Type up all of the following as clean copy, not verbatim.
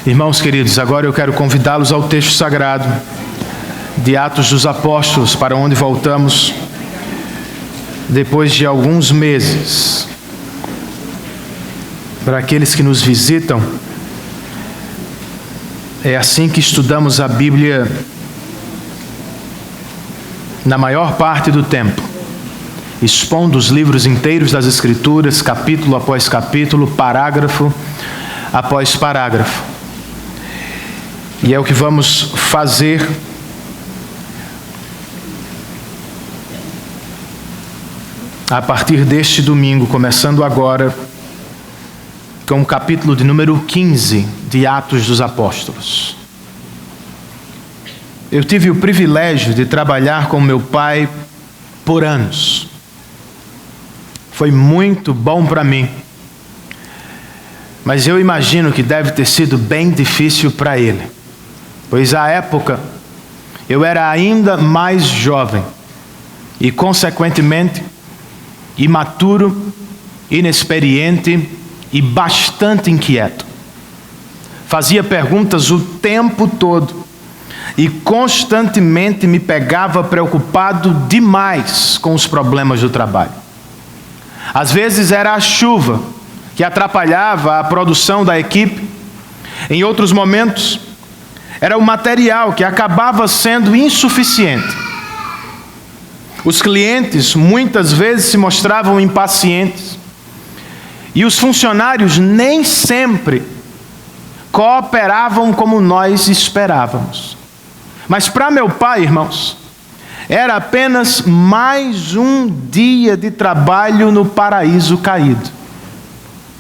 Irmãos queridos, agora eu quero convidá-los ao texto sagrado de Atos dos Apóstolos, para onde voltamos depois de alguns meses. Para aqueles que nos visitam, é assim que estudamos a Bíblia na maior parte do tempo, expondo os livros inteiros das Escrituras, capítulo após capítulo, parágrafo após parágrafo. E é o que vamos fazer a partir deste domingo, começando agora com o capítulo de número 15 de Atos dos Apóstolos. Eu tive o privilégio de trabalhar com meu pai por anos. Foi muito bom para mim. Mas eu imagino que deve ter sido bem difícil para ele, pois à época eu era ainda mais jovem e, consequentemente, imaturo, inexperiente e bastante inquieto. Fazia perguntas o tempo todo e constantemente me pegava preocupado demais com os problemas do trabalho. Às vezes era a chuva que atrapalhava a produção da equipe. Em outros momentos, era o material que acabava sendo insuficiente. Os clientes muitas vezes se mostravam impacientes e os funcionários nem sempre cooperavam como nós esperávamos. Mas para meu pai, irmãos, era apenas mais um dia de trabalho no paraíso caído.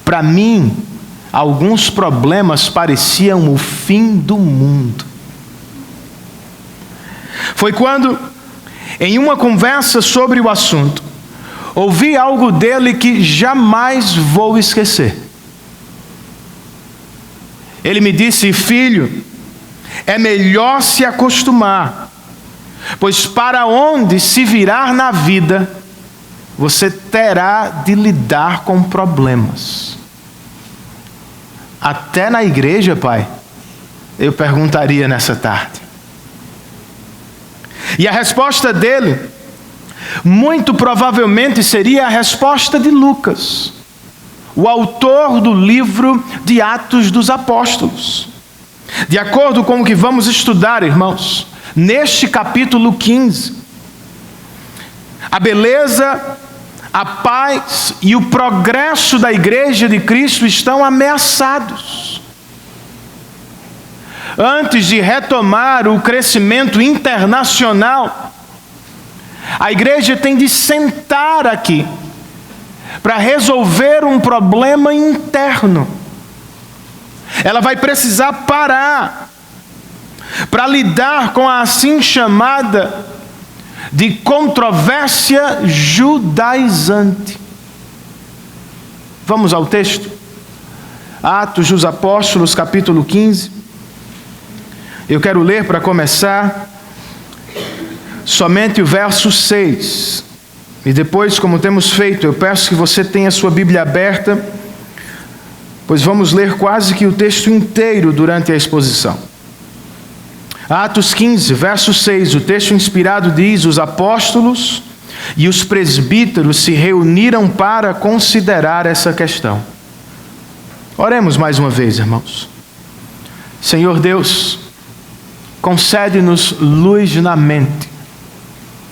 Para mim, alguns problemas pareciam o fim do mundo. Foi quando, em uma conversa sobre o assunto, ouvi algo dele que jamais vou esquecer. Ele me disse: filho, é melhor se acostumar, pois para onde se virar na vida, você terá de lidar com problemas. Até na igreja, pai? Eu perguntaria nessa tarde. E a resposta dele, muito provavelmente, seria a resposta de Lucas, o autor do livro de Atos dos Apóstolos. De acordo com o que vamos estudar, irmãos, neste capítulo 15, a beleza, a paz e o progresso da Igreja de Cristo estão ameaçados. Antes de retomar o crescimento internacional, a igreja tem de sentar aqui para resolver um problema interno. Ela vai precisar parar para lidar com a assim chamada de controvérsia judaizante. Vamos ao texto? Atos dos Apóstolos, capítulo 15. Eu quero ler, para começar, somente o verso 6. E depois, como temos feito, eu peço que você tenha a sua Bíblia aberta, pois vamos ler quase que o texto inteiro durante a exposição. Atos 15, verso 6, o texto inspirado diz: os apóstolos e os presbíteros se reuniram para considerar essa questão. Oremos mais uma vez, irmãos. Senhor Deus, concede-nos luz na mente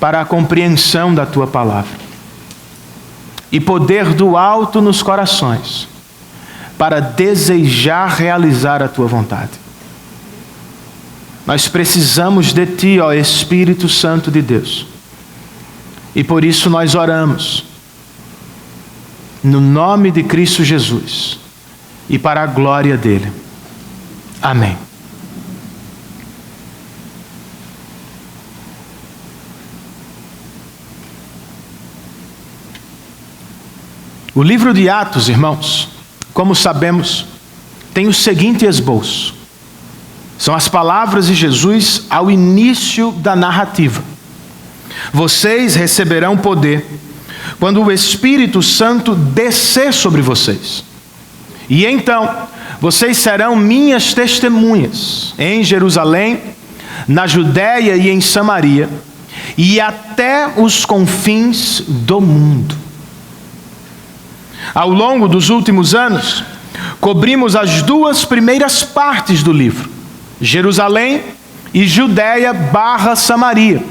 para a compreensão da Tua palavra e poder do alto nos corações para desejar realizar a Tua vontade. Nós precisamos de Ti, ó Espírito Santo de Deus, e por isso nós oramos no nome de Cristo Jesus e para a glória dele. Amém. O livro de Atos, irmãos, como sabemos, tem o seguinte esboço. São as palavras de Jesus ao início da narrativa. Vocês receberão poder quando o Espírito Santo descer sobre vocês. E então vocês serão minhas testemunhas em Jerusalém, na Judéia e em Samaria, e até os confins do mundo. Ao longo dos últimos anos, cobrimos as 2 primeiras partes do livro, Jerusalém e Judéia / Samaria,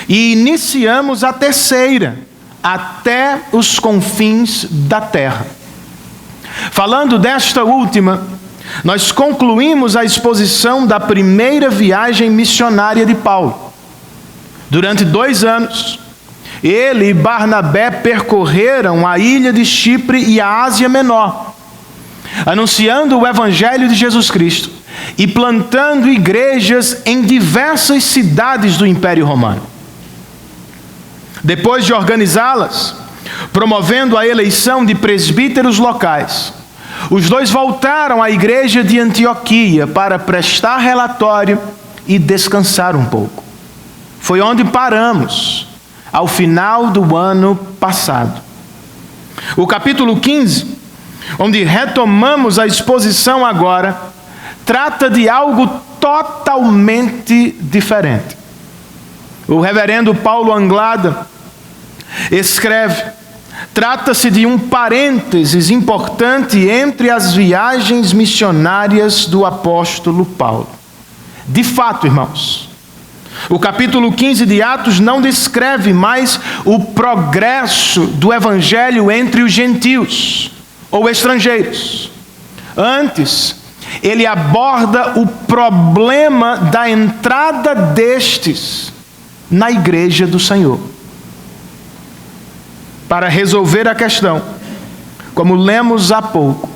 e iniciamos a 3ª, até os confins da terra. Falando desta última, nós concluímos a exposição da primeira viagem missionária de Paulo. Durante 2 anos, ele e Barnabé percorreram a ilha de Chipre e a Ásia Menor, anunciando o Evangelho de Jesus Cristo e plantando igrejas em diversas cidades do Império Romano. Depois de organizá-las, promovendo a eleição de presbíteros locais, os 2 voltaram à igreja de Antioquia para prestar relatório e descansar um pouco. Foi onde paramos, ao final do ano passado. O capítulo 15, onde retomamos a exposição agora, trata de algo totalmente diferente. O reverendo Paulo Anglada escreve: trata-se de um parênteses importante entre as viagens missionárias do apóstolo Paulo. De fato, irmãos, o capítulo 15 de Atos não descreve mais o progresso do evangelho entre os gentios ou estrangeiros. Antes, ele aborda o problema da entrada destes na igreja do Senhor. Para resolver a questão, como lemos há pouco,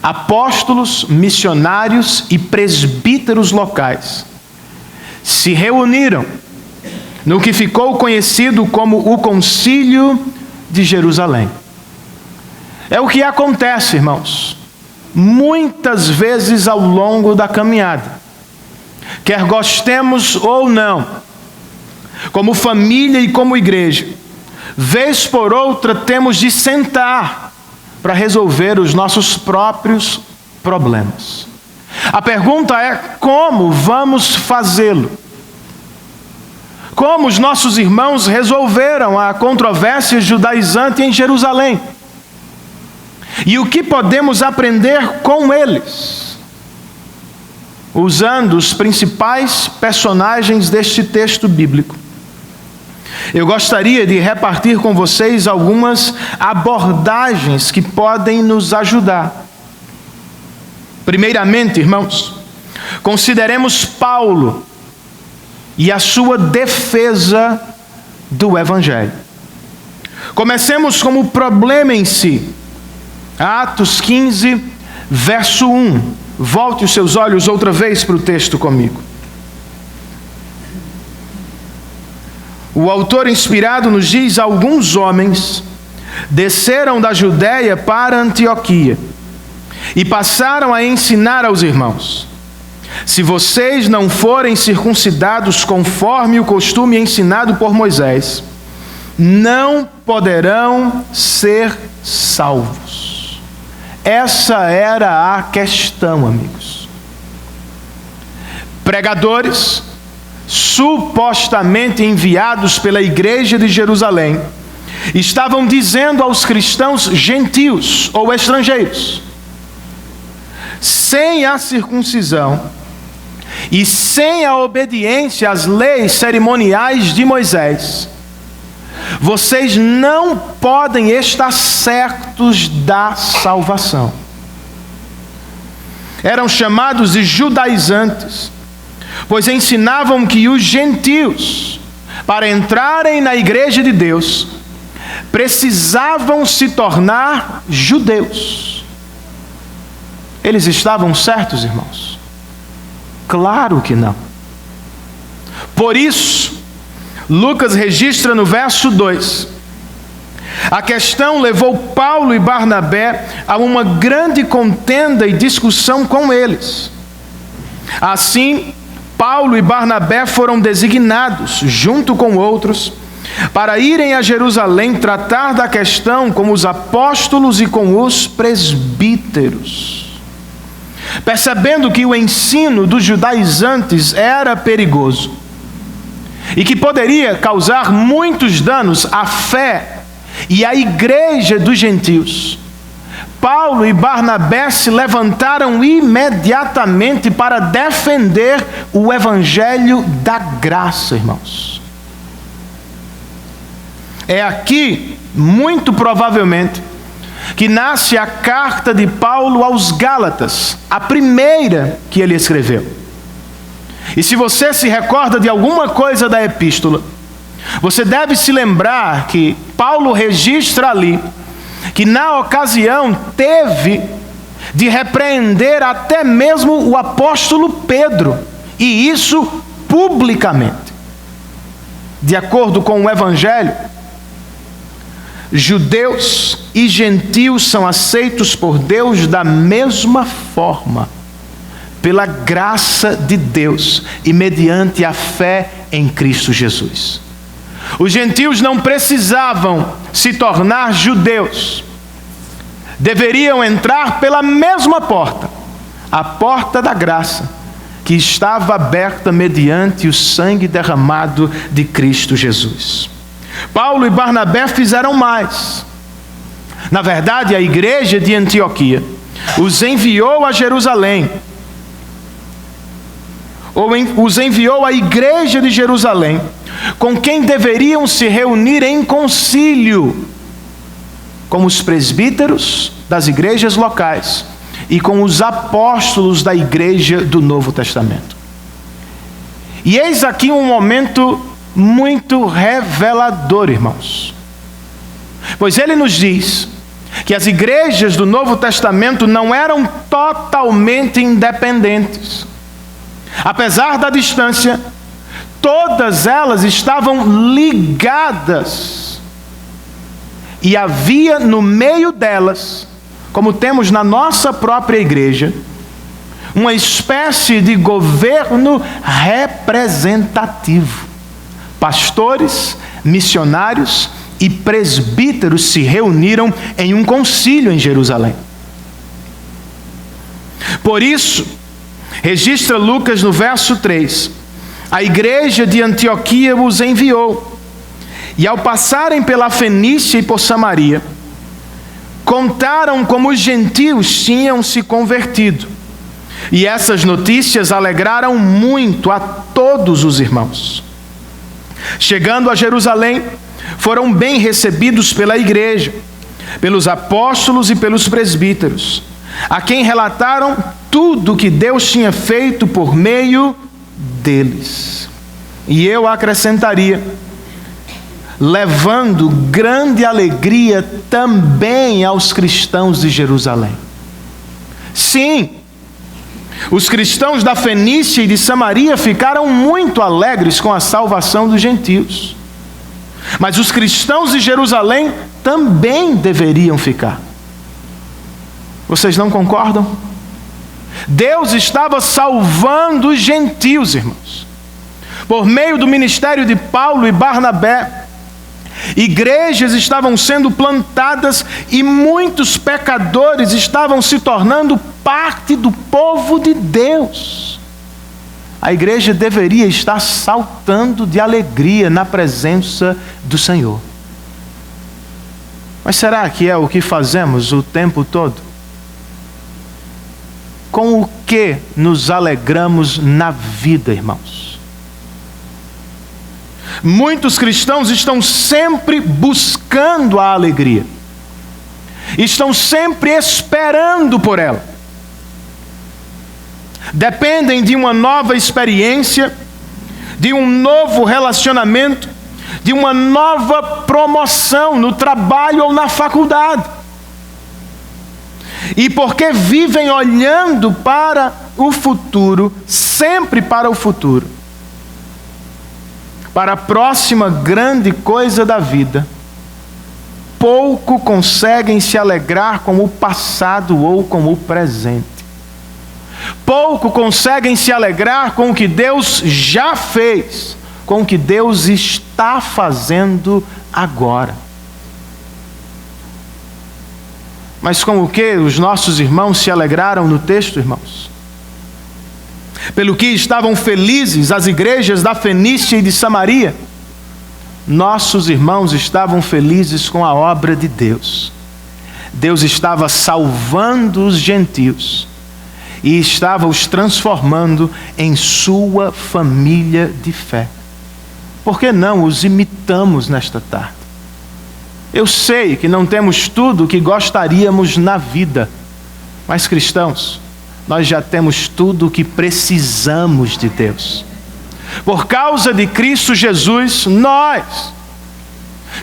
apóstolos, missionários e presbíteros locais se reuniram no que ficou conhecido como o Concílio de Jerusalém. É o que acontece, irmãos, muitas vezes ao longo da caminhada, quer gostemos ou não, como família e como igreja. Vez por outra temos de sentar para resolver os nossos próprios problemas. A pergunta é: como vamos fazê-lo? Como os nossos irmãos resolveram a controvérsia judaizante em Jerusalém? E o que podemos aprender com eles? Usando os principais personagens deste texto bíblico, eu gostaria de repartir com vocês algumas abordagens que podem nos ajudar. Primeiramente, irmãos, consideremos Paulo e a sua defesa do Evangelho. Comecemos com o problema em si. Atos 15, verso 1. Volte os seus olhos outra vez para o texto comigo. O autor inspirado nos diz: alguns homens desceram da Judéia para Antioquia e passaram a ensinar aos irmãos: se vocês não forem circuncidados conforme o costume ensinado por Moisés, não poderão ser salvos. Essa era a questão, amigos. Pregadores, supostamente enviados pela igreja de Jerusalém, estavam dizendo aos cristãos gentios ou estrangeiros: sem a circuncisão e sem a obediência às leis cerimoniais de Moisés, vocês não podem estar certos da salvação. Eram chamados de judaizantes, pois ensinavam que os gentios, para entrarem na igreja de Deus, precisavam se tornar judeus. Eles estavam certos, irmãos? Claro que não. Por isso, Lucas registra no verso 2: a questão levou Paulo e Barnabé a uma grande contenda e discussão com eles. Assim, Paulo e Barnabé foram designados, junto com outros, para irem a Jerusalém tratar da questão com os apóstolos e com os presbíteros. percebendo que o ensino dos judaizantes era perigoso e que poderia causar muitos danos à fé e à igreja dos gentios, Paulo e Barnabé se levantaram imediatamente para defender o evangelho da graça, irmãos. É aqui, muito provavelmente, que nasce a carta de Paulo aos Gálatas, a primeira que ele escreveu. E se você se recorda de alguma coisa da epístola, você deve se lembrar que Paulo registra ali que na ocasião teve de repreender até mesmo o apóstolo Pedro, e isso publicamente. De acordo com o evangelho, judeus e gentios são aceitos por Deus da mesma forma, pela graça de Deus e mediante a fé em Cristo Jesus. Os gentios não precisavam se tornar judeus. Deveriam entrar pela mesma porta, a porta da graça, que estava aberta mediante o sangue derramado de Cristo Jesus. Paulo e Barnabé fizeram mais. Na verdade, a igreja de Antioquia os enviou a Jerusalém, os enviou à igreja de Jerusalém, com quem deveriam se reunir em concílio, com os presbíteros das igrejas locais e com os apóstolos da igreja do Novo Testamento. E eis aqui um momento muito revelador, irmãos. Pois ele nos diz que as igrejas do Novo Testamento não eram totalmente independentes. Apesar da distância, todas elas estavam ligadas. E havia no meio delas, como temos na nossa própria igreja, uma espécie de governo representativo. Pastores, missionários e presbíteros se reuniram em um concílio em Jerusalém. Por isso, registra Lucas no verso 3, a igreja de Antioquia os enviou, e ao passarem pela Fenícia e por Samaria, contaram como os gentios tinham se convertido. E essas notícias alegraram muito a todos os irmãos. Chegando a Jerusalém, foram bem recebidos pela igreja, pelos apóstolos e pelos presbíteros, a quem relataram tudo que Deus tinha feito por meio deles. E eu acrescentaria, levando grande alegria também aos cristãos de Jerusalém. Sim, os cristãos da Fenícia e de Samaria ficaram muito alegres com a salvação dos gentios. Mas os cristãos de Jerusalém também deveriam ficar. Vocês não concordam? Deus estava salvando os gentios, irmãos. Por meio do ministério de Paulo e Barnabé, igrejas estavam sendo plantadas e muitos pecadores estavam se tornando parte do povo de Deus. A igreja deveria estar saltando de alegria na presença do Senhor. Mas será que é o que fazemos o tempo todo? Com o que nos alegramos na vida, irmãos? Muitos cristãos estão sempre buscando a alegria, estão sempre esperando por ela. Dependem de uma nova experiência, de um novo relacionamento, de uma nova promoção no trabalho ou na faculdade. E porque vivem olhando para o futuro, sempre para o futuro, para a próxima grande coisa da vida, pouco conseguem se alegrar com o passado ou com o presente. Pouco conseguem se alegrar com o que Deus já fez, com o que Deus está fazendo agora. Mas com o que os nossos irmãos se alegraram no texto, irmãos? Pelo que estavam felizes as igrejas da Fenícia e de Samaria? Nossos irmãos estavam felizes com a obra de Deus. Deus estava salvando os gentios e estava os transformando em sua família de fé. Por que não os imitamos nesta tarde? Eu sei que não temos tudo o que gostaríamos na vida, mas cristãos, nós já temos tudo o que precisamos de Deus. Por causa de Cristo Jesus, nós,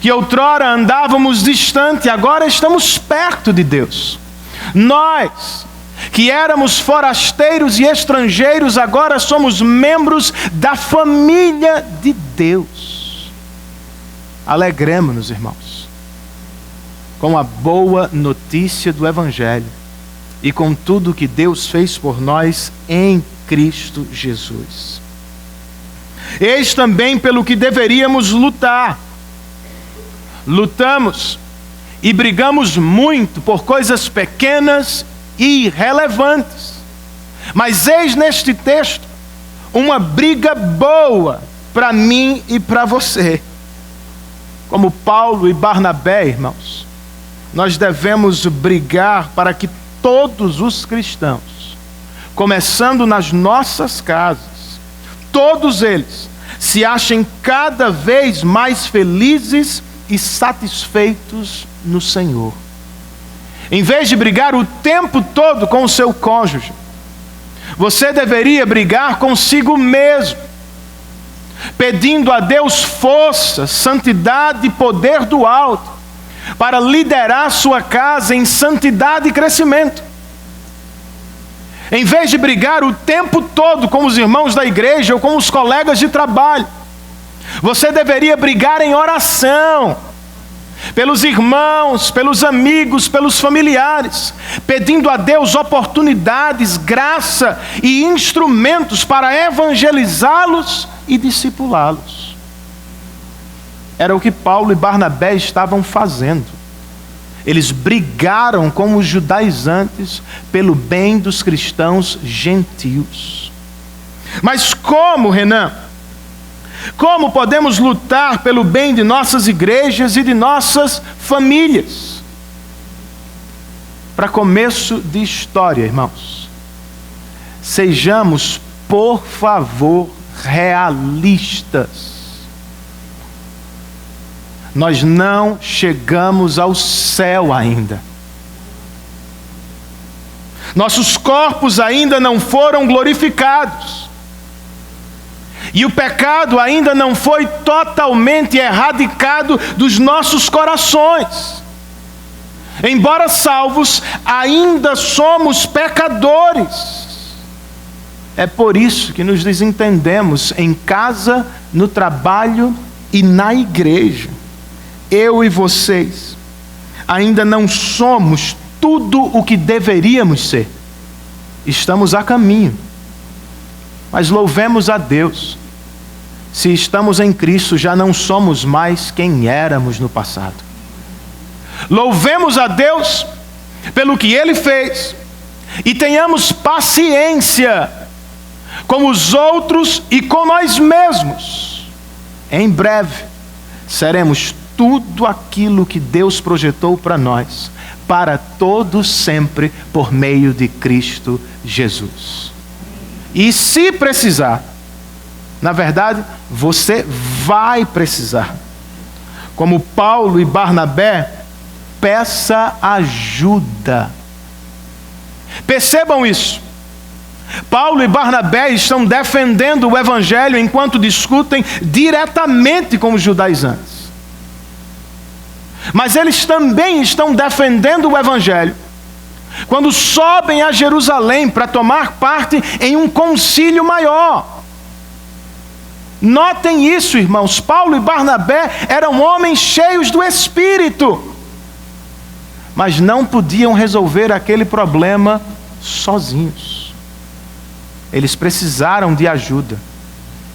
que outrora andávamos distante, agora estamos perto de Deus. Nós, que éramos forasteiros e estrangeiros, agora somos membros da família de Deus. Alegremos-nos, irmãos, com a boa notícia do Evangelho e com tudo que Deus fez por nós em Cristo Jesus. Eis também pelo que deveríamos lutar. Lutamos e brigamos muito por coisas pequenas e irrelevantes. Mas eis neste texto uma briga boa para mim e para você. Como Paulo e Barnabé, irmãos, nós devemos brigar para que todos os cristãos, começando nas nossas casas, todos eles se achem cada vez mais felizes e satisfeitos no Senhor. Em vez de brigar o tempo todo com o seu cônjuge, você deveria brigar consigo mesmo, pedindo a Deus força, santidade e poder do alto, para liderar sua casa em santidade e crescimento. Em vez de brigar o tempo todo com os irmãos da igreja ou com os colegas de trabalho, você deveria brigar em oração, pelos irmãos, pelos amigos, pelos familiares, pedindo a Deus oportunidades, graça e instrumentos para evangelizá-los e discipulá-los. Era o que Paulo e Barnabé estavam fazendo. Eles brigaram com os judaizantes pelo bem dos cristãos gentios. Mas como, Renan? Como podemos lutar pelo bem de nossas igrejas e de nossas famílias? Para começo de história, irmãos, sejamos, por favor, realistas. Nós não chegamos ao céu ainda. Nossos corpos ainda não foram glorificados. E o pecado ainda não foi totalmente erradicado dos nossos corações. Embora salvos, ainda somos pecadores. É por isso que nos desentendemos em casa, no trabalho e na igreja. Eu e vocês ainda não somos tudo o que deveríamos ser. Estamos a caminho. Mas louvemos a Deus. Se estamos em Cristo, já não somos mais quem éramos no passado. Louvemos a Deus pelo que Ele fez e tenhamos paciência com os outros e com nós mesmos. Em breve seremos tudo aquilo que Deus projetou para nós, para todos sempre, por meio de Cristo Jesus. E se precisar, na verdade, você vai precisar, como Paulo e Barnabé, peça ajuda. Percebam isso. Paulo e Barnabé estão defendendo o Evangelho enquanto discutem diretamente com os judaizantes. Mas eles também estão defendendo o Evangelho quando sobem a Jerusalém para tomar parte em um concílio maior. Notem isso, irmãos. Paulo e Barnabé eram homens cheios do Espírito, mas não podiam resolver aquele problema sozinhos. Eles precisaram de ajuda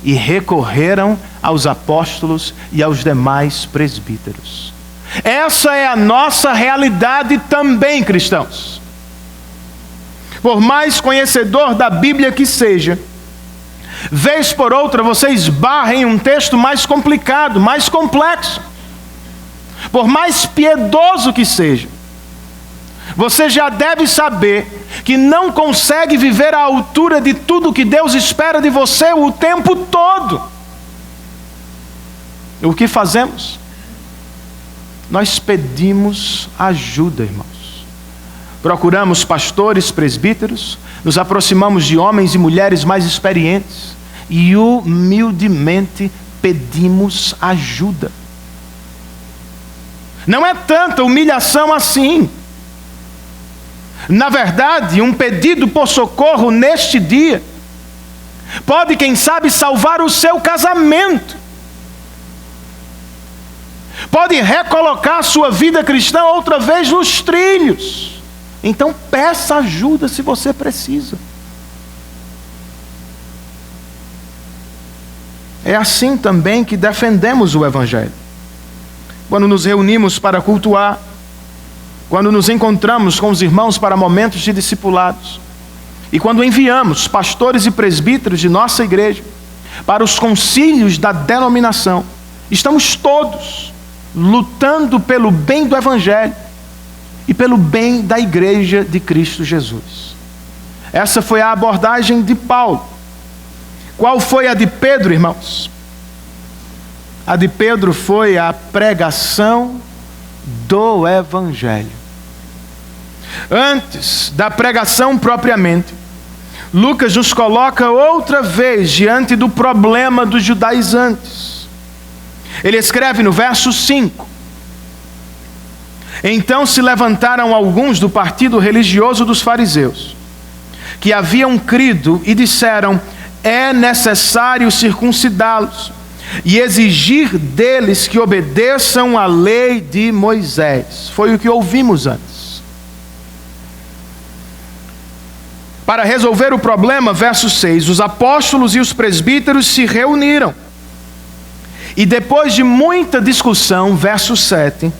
e recorreram aos apóstolos e aos demais presbíteros. Essa é a nossa realidade também, cristãos. Por mais conhecedor da Bíblia que seja, vez por outra você esbarra em um texto mais complicado, mais complexo. Por mais piedoso que seja, você já deve saber que não consegue viver à altura de tudo que Deus espera de você o tempo todo. O que fazemos? Nós pedimos ajuda, irmãos. Procuramos pastores, presbíteros, nos aproximamos de homens e mulheres mais experientes e humildemente pedimos ajuda. Não é tanta humilhação assim. Na verdade, um pedido por socorro neste dia pode, quem sabe, salvar o seu casamento. Pode recolocar a sua vida cristã outra vez nos trilhos. Então peça ajuda se você precisa. É assim também que defendemos o Evangelho. Quando nos reunimos para cultuar, quando nos encontramos com os irmãos para momentos de discipulados, e quando enviamos pastores e presbíteros de nossa igreja para os concílios da denominação, estamos todos lutando pelo bem do Evangelho e pelo bem da igreja de Cristo Jesus. Essa foi a abordagem de Paulo. Qual foi a de Pedro, irmãos? A de Pedro foi a pregação do Evangelho. Antes da pregação propriamente, Lucas nos coloca outra vez diante do problema dos judaizantes. Ele escreve no verso 5: Então se levantaram alguns do partido religioso dos fariseus, que haviam crido, e disseram: é necessário circuncidá-los e exigir deles que obedeçam à lei de Moisés. Foi o que ouvimos antes. Para resolver o problema, verso 6, os apóstolos e os presbíteros se reuniram. E depois de muita discussão, verso 7,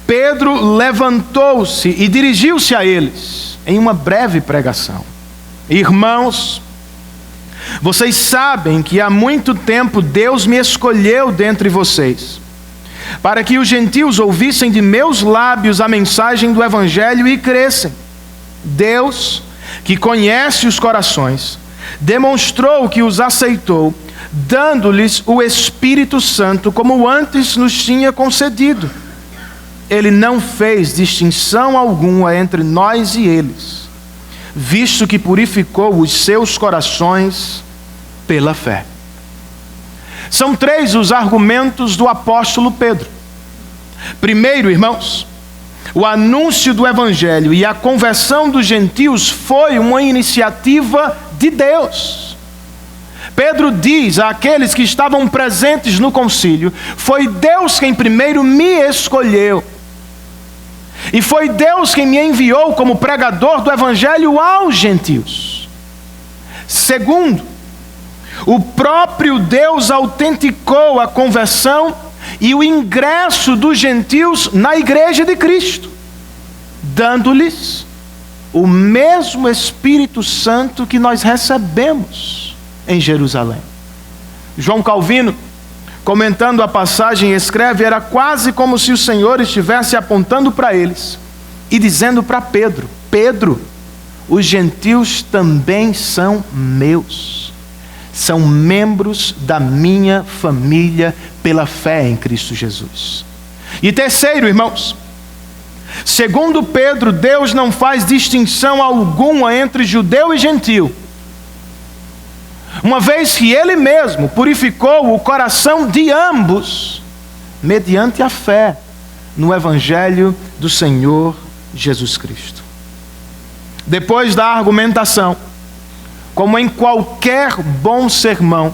Pedro levantou-se e dirigiu-se a eles em uma breve pregação. Irmãos, vocês sabem que há muito tempo Deus me escolheu dentre vocês, para que os gentios ouvissem de meus lábios a mensagem do Evangelho e crescem. Deus, que conhece os corações, demonstrou que os aceitou, dando-lhes o Espírito Santo, como antes nos tinha concedido. Ele não fez distinção alguma entre nós e eles, visto que purificou os seus corações pela fé. São 3 os argumentos do apóstolo Pedro. Primeiro, irmãos, o anúncio do Evangelho e a conversão dos gentios foi uma iniciativa de Deus. Pedro diz àqueles que estavam presentes no concílio: foi Deus quem primeiro me escolheu. E foi Deus quem me enviou como pregador do Evangelho aos gentios. Segundo, o próprio Deus autenticou a conversão e o ingresso dos gentios na igreja de Cristo, dando-lhes o mesmo Espírito Santo que nós recebemos em Jerusalém. João Calvino, comentando a passagem, escreve: era quase como se o Senhor estivesse apontando para eles e dizendo para Pedro: Pedro, os gentios também são meus, são membros da minha família pela fé em Cristo Jesus. E terceiro, irmãos, segundo Pedro, Deus não faz distinção alguma entre judeu e gentil, uma vez que Ele mesmo purificou o coração de ambos, mediante a fé no Evangelho do Senhor Jesus Cristo. Depois da argumentação, como em qualquer bom sermão,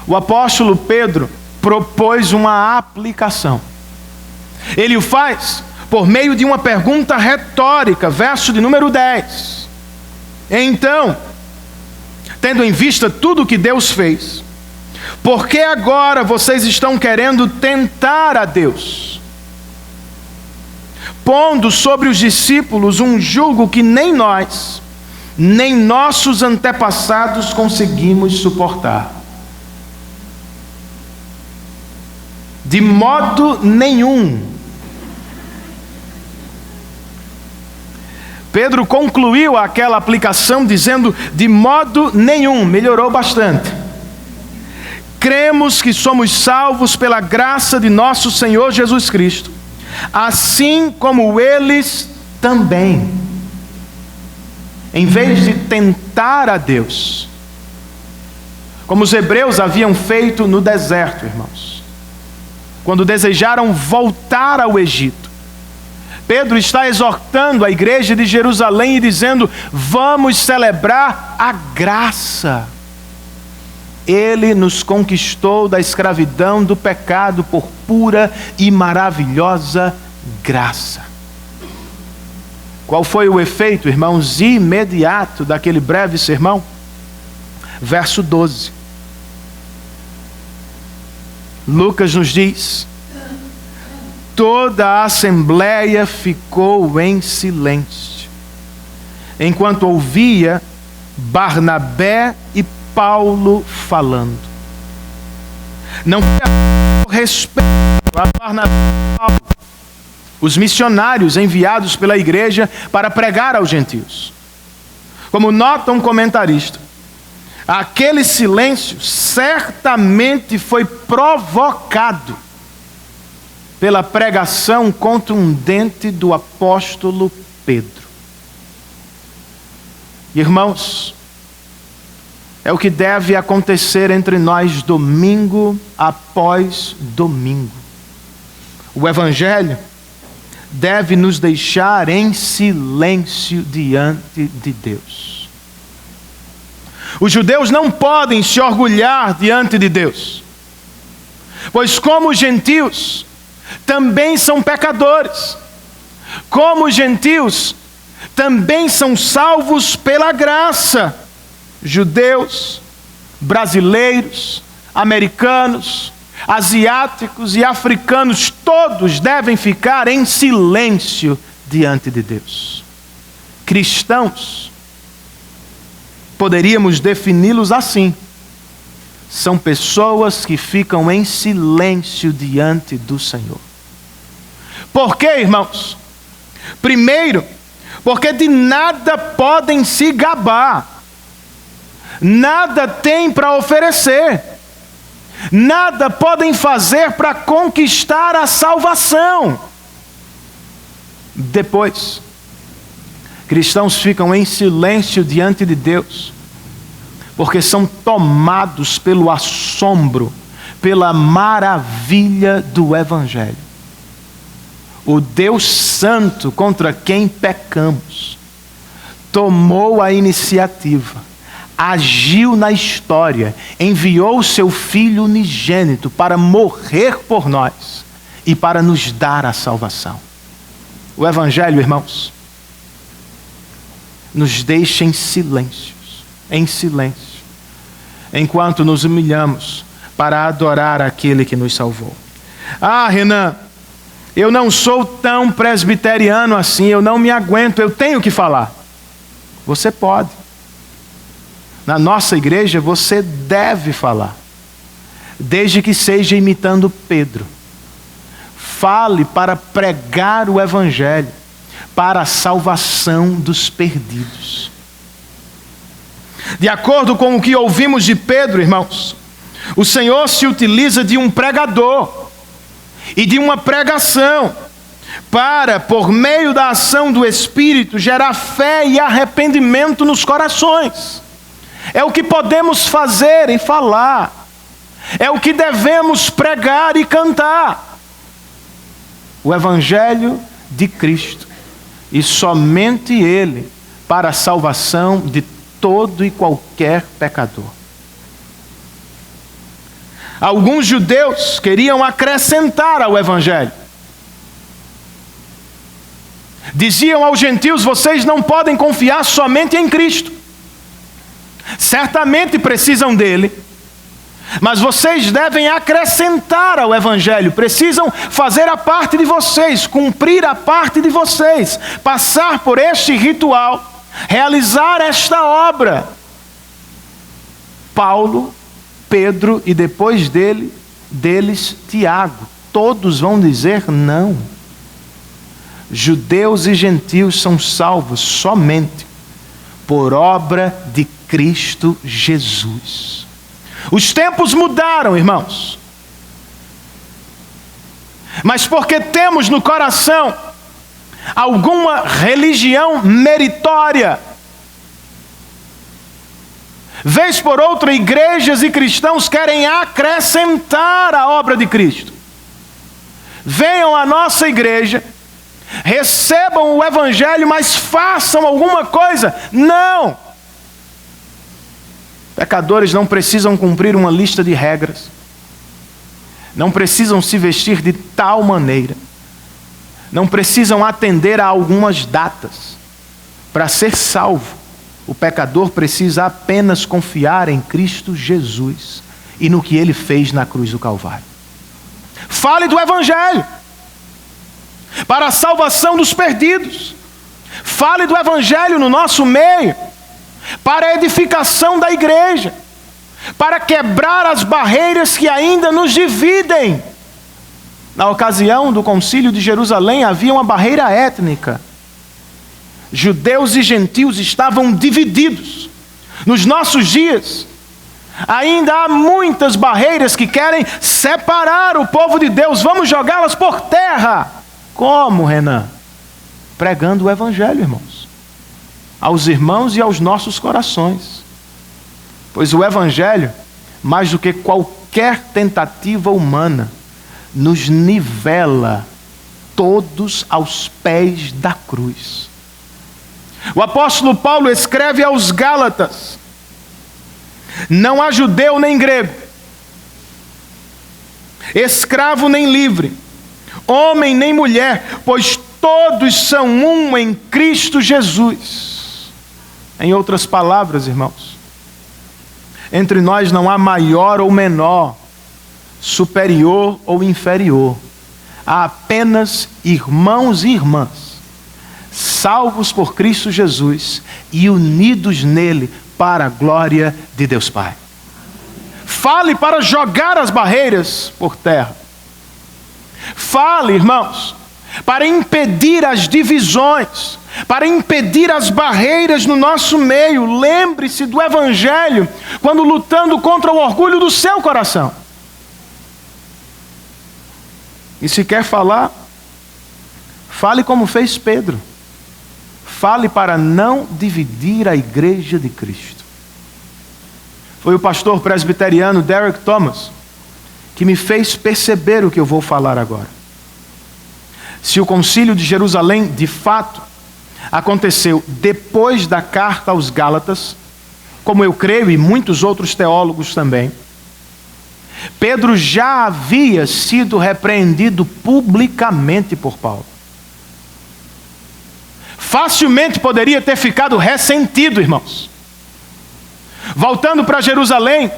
o apóstolo Pedro propôs uma aplicação. Ele o faz por meio de uma pergunta retórica, verso de número 10. Então, tendo em vista tudo o que Deus fez, por que agora vocês estão querendo tentar a Deus? impondo sobre os discípulos um jugo que nem nós, nem nossos antepassados conseguimos suportar. De modo nenhum. Pedro concluiu aquela aplicação dizendo: de modo nenhum. Melhorou bastante. Cremos que somos salvos pela graça de nosso Senhor Jesus Cristo, assim como eles também. Em vez de tentar a Deus, como os hebreus haviam feito no deserto, irmãos, quando desejaram voltar ao Egito, Pedro está exortando a igreja de Jerusalém e dizendo: vamos celebrar a graça. Ele nos conquistou da escravidão do pecado por pura e maravilhosa graça. Qual foi o efeito, irmãos, imediato daquele breve sermão? Verso 12. Lucas nos diz: toda a assembleia ficou em silêncio, enquanto ouvia Barnabé e Paulo falando. Não foi a respeito a Barnabé e Paulo, os missionários enviados pela igreja para pregar aos gentios. Como nota um comentarista, aquele silêncio certamente foi provocado pela pregação contundente do apóstolo Pedro. Irmãos, é o que deve acontecer entre nós domingo após domingo. O Evangelho deve nos deixar em silêncio diante de Deus. Os judeus não podem se orgulhar diante de Deus, pois como os gentios também são pecadores, como os gentios também são salvos pela graça. Judeus, brasileiros, americanos, asiáticos e africanos, todos devem ficar em silêncio diante de Deus. Cristãos, poderíamos defini-los assim: são pessoas que ficam em silêncio diante do Senhor. Por quê, irmãos? Primeiro, porque de nada podem se gabar, nada têm para oferecer, nada podem fazer para conquistar a salvação. Depois, cristãos ficam em silêncio diante de Deus, porque são tomados pelo assombro, pela maravilha do Evangelho. O Deus Santo contra quem pecamos tomou a iniciativa, agiu na história, enviou o seu Filho unigênito para morrer por nós e para nos dar a salvação. O Evangelho, irmãos, nos deixa em silêncio, enquanto nos humilhamos para adorar aquele que nos salvou. Ah, Renan, eu não sou tão presbiteriano assim, eu não me aguento, eu tenho que falar. Você pode. Na nossa igreja você deve falar, desde que seja imitando Pedro. Fale para pregar o Evangelho, para a salvação dos perdidos. De acordo com o que ouvimos de Pedro, irmãos, o Senhor se utiliza de um pregador e de uma pregação para, por meio da ação do Espírito, gerar fé e arrependimento nos corações. É o que podemos fazer e falar, é o que devemos pregar e cantar. O Evangelho de Cristo, e somente Ele, para a salvação de todo e qualquer pecador. Alguns judeus queriam acrescentar ao Evangelho. Diziam aos gentios: vocês não podem confiar somente em Cristo. Certamente precisam dele, Mas vocês devem acrescentar ao Evangelho, precisam fazer a parte de vocês, cumprir a parte de vocês, passar por este ritual, realizar esta obra. Paulo, Pedro e depois deles Tiago, todos vão dizer não. Judeus e gentios são salvos somente por obra de Cristo Jesus. Os tempos mudaram, irmãos. Mas porque temos no coração alguma religião meritória, vez por outra, igrejas e cristãos querem acrescentar a obra de Cristo. Venham à nossa igreja, recebam o Evangelho, mas façam alguma coisa. Não! Pecadores não precisam cumprir uma lista de regras, não precisam se vestir de tal maneira, não precisam atender a algumas datas. Para ser salvo, o pecador precisa apenas confiar em Cristo Jesus e no que Ele fez na cruz do Calvário. Fale do Evangelho para a salvação dos perdidos. Fale do Evangelho no nosso meio, para a edificação da igreja, para quebrar as barreiras que ainda nos dividem. Na ocasião do Concílio de Jerusalém havia uma barreira étnica. Judeus e gentios estavam divididos. Nos nossos dias, ainda há muitas barreiras que querem separar o povo de Deus. Vamos jogá-las por terra. Como, Renan? Pregando o Evangelho, irmãos, aos irmãos e aos nossos corações. Pois o Evangelho, mais do que qualquer tentativa humana, nos nivela todos aos pés da cruz. O apóstolo Paulo escreve aos Gálatas: não há judeu nem grego, escravo nem livre, homem nem mulher, pois todos são um em Cristo Jesus. Em outras palavras, irmãos, entre nós não há maior ou menor, superior ou inferior. Há apenas irmãos e irmãs, salvos por Cristo Jesus e unidos nele para a glória de Deus Pai. Fale para jogar as barreiras por terra. Fale, irmãos, para impedir as divisões, para impedir as barreiras no nosso meio. Lembre-se do Evangelho quando lutando contra o orgulho do seu coração. E se quer falar, fale como fez Pedro. Fale para não dividir a igreja de Cristo. Foi o pastor presbiteriano Derek Thomas que me fez perceber o que eu vou falar agora. Se o Concílio de Jerusalém, de fato, aconteceu depois da carta aos Gálatas, como eu creio e muitos outros teólogos também, Pedro já havia sido repreendido publicamente por Paulo. Facilmente poderia ter ficado ressentido, irmãos. Voltando para Jerusalém,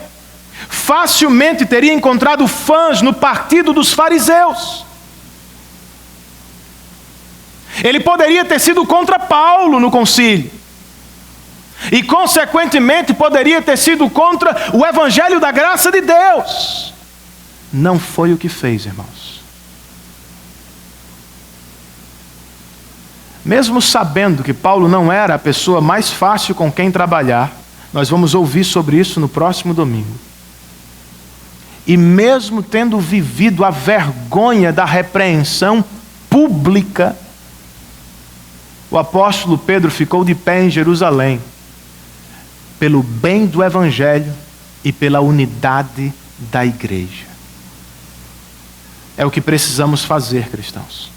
facilmente teria encontrado fãs no partido dos fariseus. Ele poderia ter sido contra Paulo no concílio. E, consequentemente, poderia ter sido contra o Evangelho da graça de Deus. Não foi o que fez, irmãos. Mesmo sabendo que Paulo não era a pessoa mais fácil com quem trabalhar, nós vamos ouvir sobre isso no próximo domingo. E mesmo tendo vivido a vergonha da repreensão pública, o apóstolo Pedro ficou de pé em Jerusalém, pelo bem do Evangelho e pela unidade da igreja. É o que precisamos fazer, cristãos.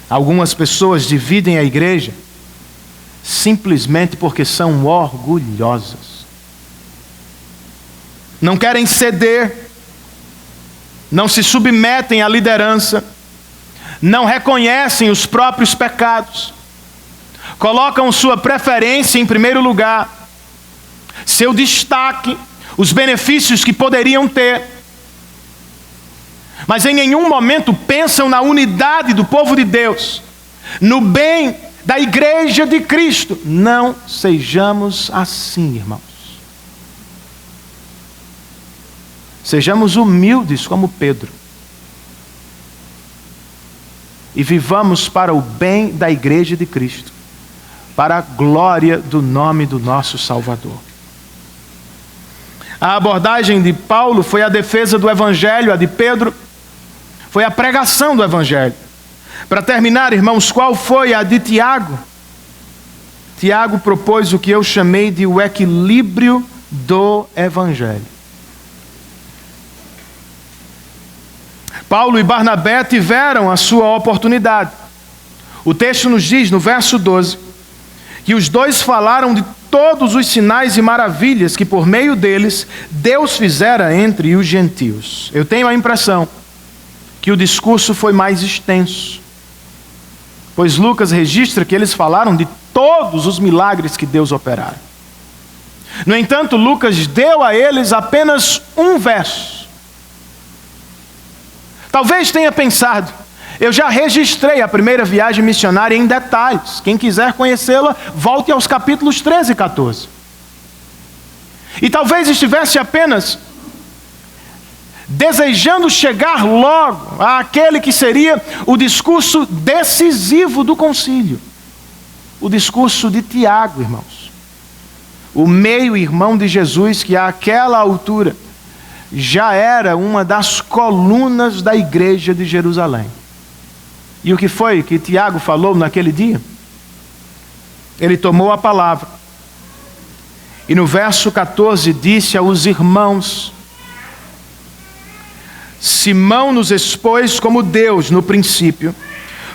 Algumas pessoas dividem a igreja simplesmente porque são orgulhosas. Não querem ceder, não se submetem à liderança, não reconhecem os próprios pecados, colocam sua preferência em primeiro lugar, seu destaque, os benefícios que poderiam ter, mas em nenhum momento pensam na unidade do povo de Deus, no bem da igreja de Cristo. Não sejamos assim, irmãos. Sejamos humildes como Pedro e vivamos para o bem da igreja de Cristo, para a glória do nome do nosso Salvador. A abordagem de Paulo foi a defesa do Evangelho, a de Pedro foi a pregação do Evangelho. Para terminar, irmãos, qual foi a de Tiago? Tiago propôs o que eu chamei de o equilíbrio do Evangelho. Paulo e Barnabé tiveram a sua oportunidade. O texto nos diz, no verso 12, que os dois falaram de todos os sinais e maravilhas que por meio deles Deus fizera entre os gentios. Eu tenho a impressão que o discurso foi mais extenso, pois Lucas registra que eles falaram de todos os milagres que Deus operara. No entanto, Lucas deu a eles apenas um verso. Talvez tenha pensado, eu já registrei a primeira viagem missionária em detalhes. Quem quiser conhecê-la, volte aos capítulos 13 e 14. E talvez estivesse apenas desejando chegar logo àquele que seria o discurso decisivo do concílio. O discurso de Tiago, irmãos. O meio-irmão de Jesus, que àquela altura já era uma das colunas da igreja de Jerusalém. E o que foi que Tiago falou naquele dia? Ele tomou a palavra e no verso 14 disse aos irmãos: Simão nos expôs como Deus no princípio,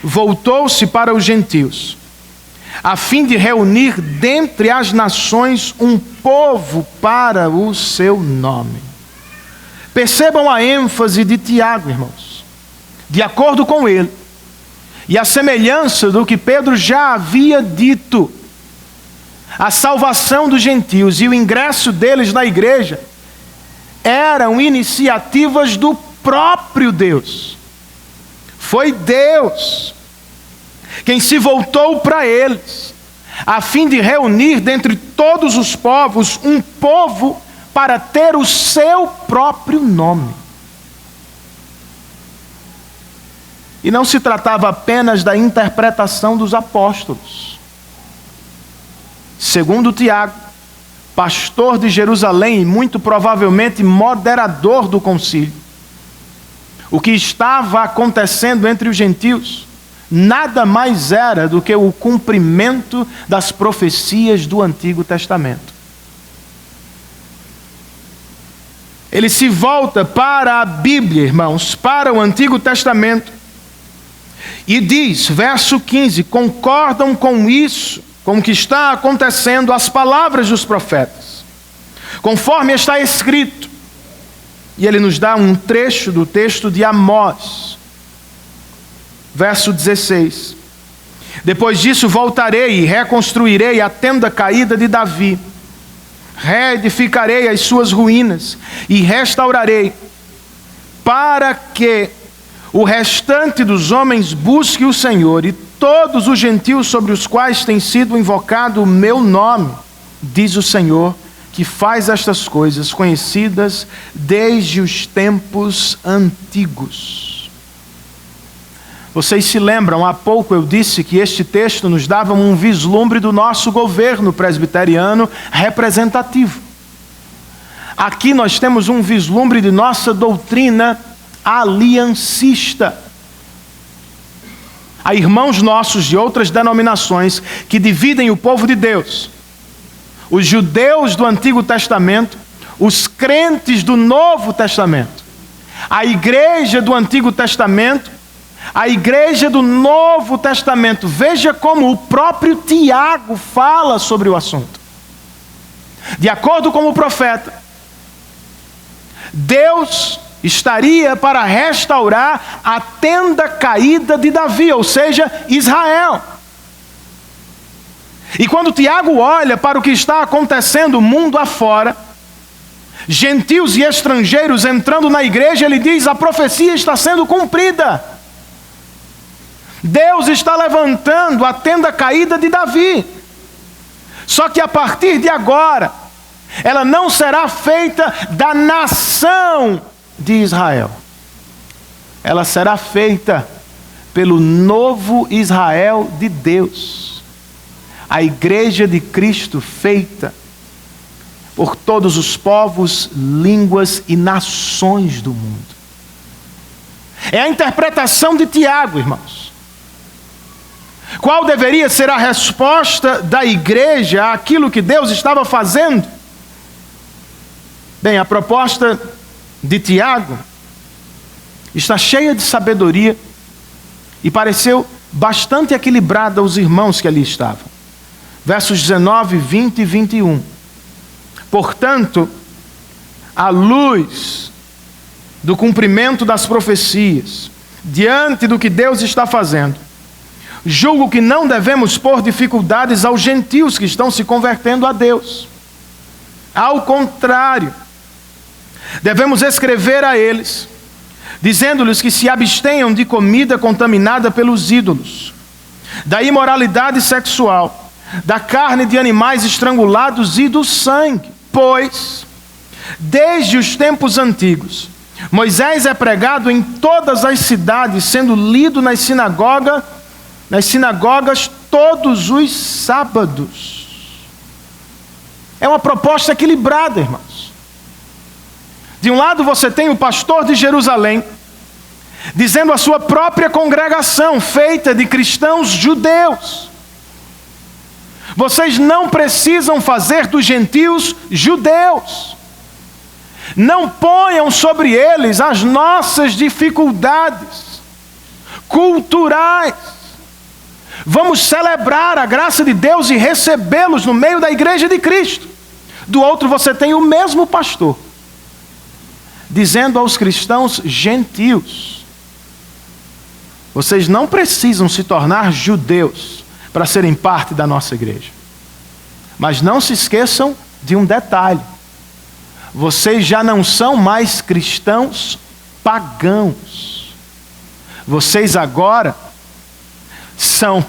voltou-se para os gentios, a fim de reunir dentre as nações um povo para o seu nome. Percebam a ênfase de Tiago, irmãos. De acordo com ele, e a semelhança do que Pedro já havia dito, a salvação dos gentios e o ingresso deles na igreja eram iniciativas do próprio Deus. Foi Deus quem se voltou para eles, a fim de reunir dentre todos os povos um povo para ter o seu próprio nome. E não se tratava apenas da interpretação dos apóstolos. Segundo Tiago, pastor de Jerusalém e muito provavelmente moderador do concílio, o que estava acontecendo entre os gentios nada mais era do que o cumprimento das profecias do Antigo Testamento. Ele se volta para a Bíblia, irmãos, para o Antigo Testamento, e diz, verso 15, concordam com isso, com o que está acontecendo, as palavras dos profetas, conforme está escrito. E ele nos dá um trecho do texto de Amós, verso 16. Depois disso voltarei e reconstruirei a tenda caída de Davi, reedificarei as suas ruínas e restaurarei, para que o restante dos homens busque o Senhor e todos os gentios sobre os quais tem sido invocado o meu nome, diz o Senhor, que faz estas coisas conhecidas desde os tempos antigos. Vocês se lembram, há pouco eu disse que este texto nos dava um vislumbre do nosso governo presbiteriano representativo. Aqui nós temos um vislumbre de nossa doutrina aliancista. Há irmãos nossos de outras denominações que dividem o povo de Deus. Os judeus do Antigo Testamento, os crentes do Novo Testamento. A igreja do Antigo Testamento, a igreja do Novo Testamento. Veja como o próprio Tiago fala sobre o assunto. De acordo com o profeta, Deus estaria para restaurar a tenda caída de Davi, ou seja, Israel. E quando Tiago olha para o que está acontecendo mundo afora, gentios e estrangeiros entrando na igreja, ele diz: a profecia está sendo cumprida. Deus está levantando a tenda caída de Davi. Só que a partir de agora, ela não será feita da nação de Israel. Ela será feita pelo novo Israel de Deus. A igreja de Cristo feita por todos os povos, línguas e nações do mundo. É a interpretação de Tiago, irmãos. Qual deveria ser a resposta da igreja àquilo que Deus estava fazendo? Bem, a proposta de Tiago está cheia de sabedoria e pareceu bastante equilibrada aos irmãos que ali estavam. Versos 19, 20 e 21. Portanto, à luz do cumprimento das profecias, diante do que Deus está fazendo, julgo que não devemos pôr dificuldades aos gentios que estão se convertendo a Deus. Ao contrário, devemos escrever a eles, dizendo-lhes que se abstenham de comida contaminada pelos ídolos, da imoralidade sexual, da carne de animais estrangulados e do sangue. Pois, desde os tempos antigos, Moisés é pregado em todas as cidades, sendo lido nas sinagogas todos os sábados. É uma proposta equilibrada, irmãos. De um lado você tem o pastor de Jerusalém, dizendo à sua própria congregação, feita de cristãos judeus: vocês não precisam fazer dos gentios judeus. Não ponham sobre eles as nossas dificuldades culturais. Vamos celebrar a graça de Deus e recebê-los no meio da igreja de Cristo. Do outro você tem o mesmo pastor, dizendo aos cristãos gentios: vocês não precisam se tornar judeus para serem parte da nossa igreja. Mas não se esqueçam de um detalhe: vocês já não são mais cristãos pagãos. Vocês agora são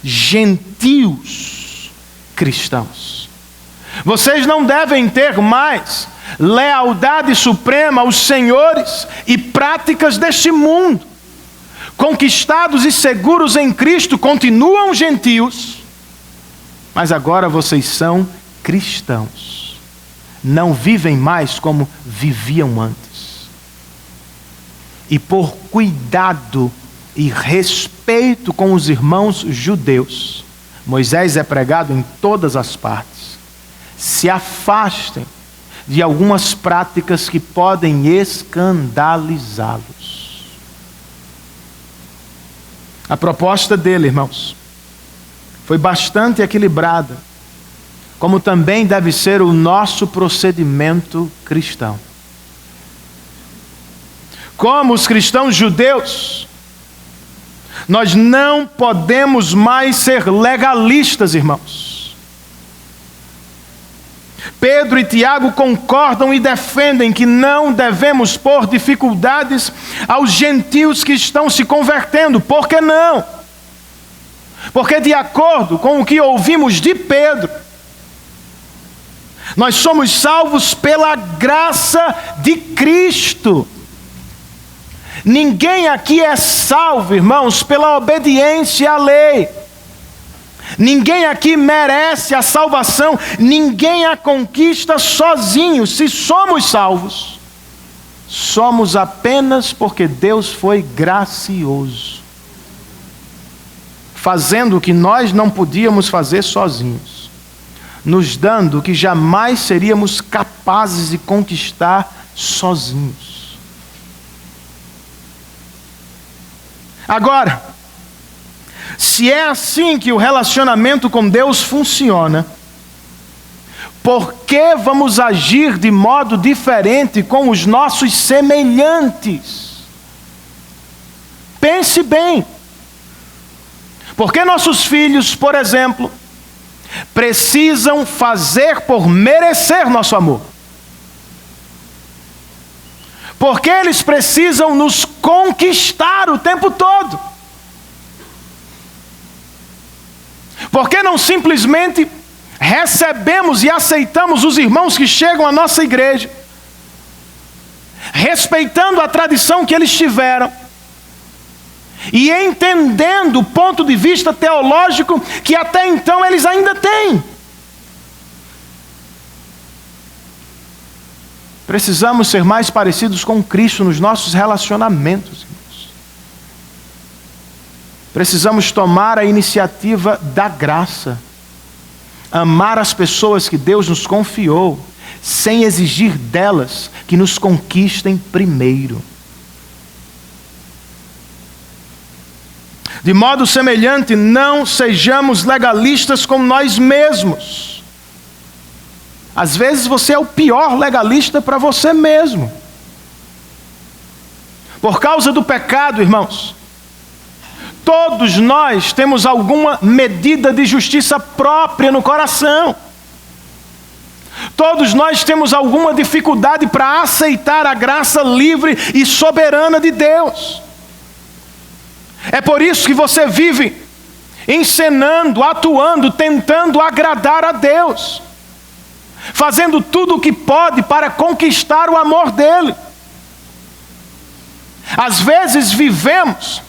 gentios cristãos. Vocês não devem ter mais lealdade suprema aos senhores e práticas deste mundo. Conquistados e seguros em Cristo, continuam gentios, mas agora vocês são cristãos. Não vivem mais como viviam antes. E por cuidado e respeito com os irmãos judeus, Moisés é pregado em todas as partes. Se afastem de algumas práticas que podem escandalizá-los. A proposta dele, irmãos, foi bastante equilibrada, como também deve ser o nosso procedimento cristão. Como os cristãos judeus, nós não podemos mais ser legalistas, irmãos. Pedro e Tiago concordam e defendem que não devemos pôr dificuldades aos gentios que estão se convertendo. Por que não? Porque, de acordo com o que ouvimos de Pedro, nós somos salvos pela graça de Cristo. Ninguém aqui é salvo, irmãos, pela obediência à lei. Ninguém aqui merece a salvação, ninguém a conquista sozinho. Se somos salvos, somos apenas porque Deus foi gracioso, fazendo o que nós não podíamos fazer sozinhos, nos dando o que jamais seríamos capazes de conquistar sozinhos. Agora, se é assim que o relacionamento com Deus funciona, por que vamos agir de modo diferente com os nossos semelhantes? Pense bem. Por que nossos filhos, por exemplo, precisam fazer por merecer nosso amor? Porque eles precisam nos conquistar o tempo todo. Porque não simplesmente recebemos e aceitamos os irmãos que chegam à nossa igreja, respeitando a tradição que eles tiveram e entendendo o ponto de vista teológico que até então eles ainda têm. Precisamos ser mais parecidos com Cristo nos nossos relacionamentos, irmãos. Precisamos tomar a iniciativa da graça, amar as pessoas que Deus nos confiou, sem exigir delas que nos conquistem primeiro. De modo semelhante, não sejamos legalistas com nós mesmos. Às vezes você é o pior legalista para você mesmo. Por causa do pecado, irmãos, todos nós temos alguma medida de justiça própria no coração. Todos nós temos alguma dificuldade para aceitar a graça livre e soberana de Deus. É por isso que você vive encenando, atuando, tentando agradar a Deus, fazendo tudo o que pode para conquistar o amor dele. Às vezes vivemos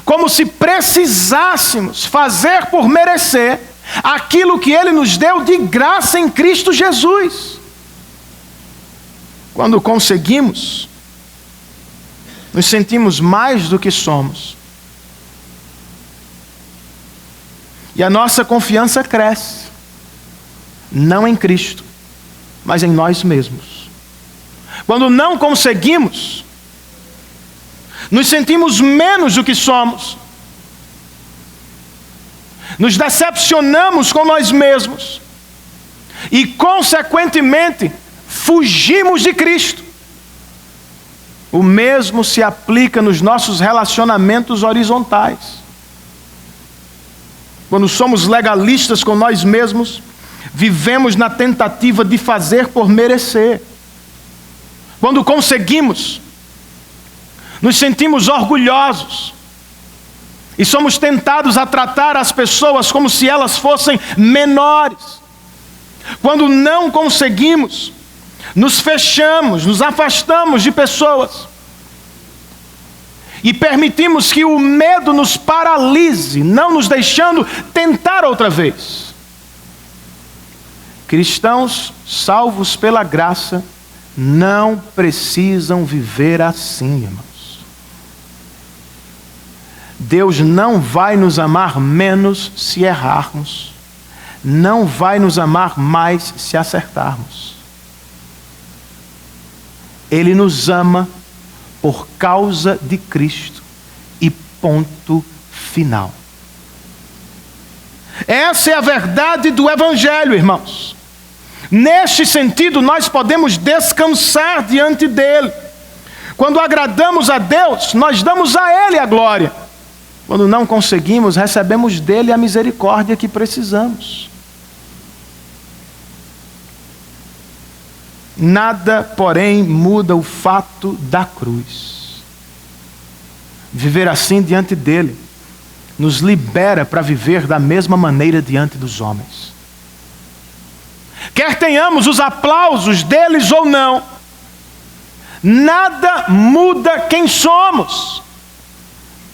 como se precisássemos fazer por merecer aquilo que ele nos deu de graça em Cristo Jesus. Quando conseguimos, nos sentimos mais do que somos. E a nossa confiança cresce, não em Cristo, mas em nós mesmos. Quando não conseguimos, nos sentimos menos do que somos. Nos decepcionamos com nós mesmos. E, consequentemente, fugimos de Cristo. O mesmo se aplica nos nossos relacionamentos horizontais. Quando somos legalistas com nós mesmos, vivemos na tentativa de fazer por merecer. Quando conseguimos, nos sentimos orgulhosos e somos tentados a tratar as pessoas como se elas fossem menores. Quando não conseguimos, nos fechamos, nos afastamos de pessoas e permitimos que o medo nos paralise, não nos deixando tentar outra vez. Cristãos salvos pela graça não precisam viver assim, irmãos. Deus não vai nos amar menos se errarmos, não vai nos amar mais se acertarmos. Ele nos ama por causa de Cristo e ponto final. Essa é a verdade do Evangelho, irmãos. Neste sentido, nós podemos descansar diante dele. Quando agradamos a Deus, nós damos a ele a glória. Quando não conseguimos, recebemos dele a misericórdia que precisamos. Nada, porém, muda o fato da cruz. Viver assim diante dele nos libera para viver da mesma maneira diante dos homens. Quer tenhamos os aplausos deles ou não, nada muda quem somos.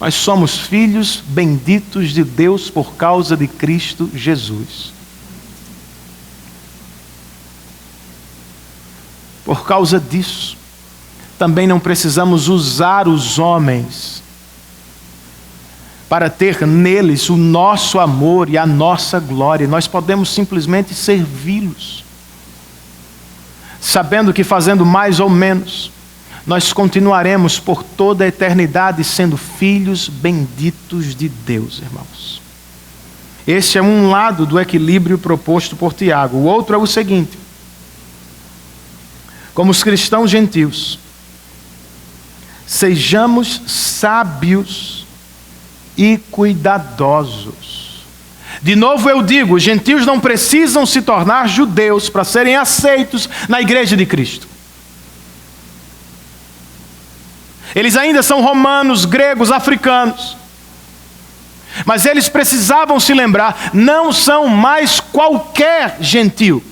Nós somos filhos benditos de Deus por causa de Cristo Jesus. Por causa disso, também não precisamos usar os homens para ter neles o nosso amor e a nossa glória. Nós podemos simplesmente servi-los, sabendo que fazendo mais ou menos, nós continuaremos por toda a eternidade sendo filhos benditos de Deus, irmãos. Esse é um lado do equilíbrio proposto por Tiago. O outro é o seguinte: como os cristãos gentios, sejamos sábios e cuidadosos. De novo eu digo, os gentios não precisam se tornar judeus para serem aceitos na igreja de Cristo. Eles ainda são romanos, gregos, africanos. Mas eles precisavam se lembrar, não são mais qualquer gentio.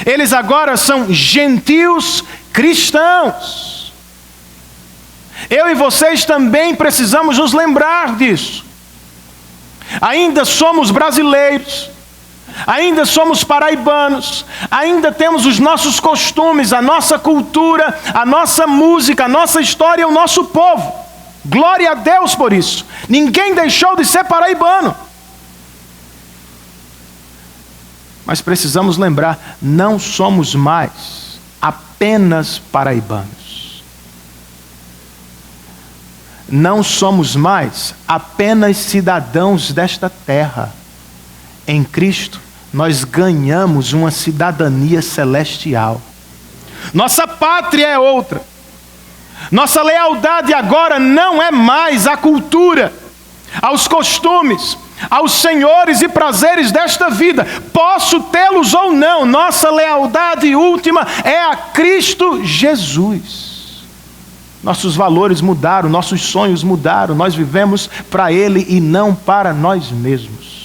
Eles agora são gentios cristãos. Eu e vocês também precisamos nos lembrar disso. Ainda somos brasileiros, ainda somos paraibanos, ainda temos os nossos costumes, a nossa cultura, a nossa música, a nossa história, o nosso povo. Glória a Deus por isso. Ninguém deixou de ser paraibano. Mas precisamos lembrar, não somos mais apenas paraibanos. Não somos mais apenas cidadãos desta terra. Em Cristo, nós ganhamos uma cidadania celestial. Nossa pátria é outra. Nossa lealdade agora não é mais à cultura, aos costumes, aos senhores e prazeres desta vida. Posso tê-los ou não, nossa lealdade última é a Cristo Jesus. Nossos valores mudaram, nossos sonhos mudaram, nós vivemos para Ele e não para nós mesmos.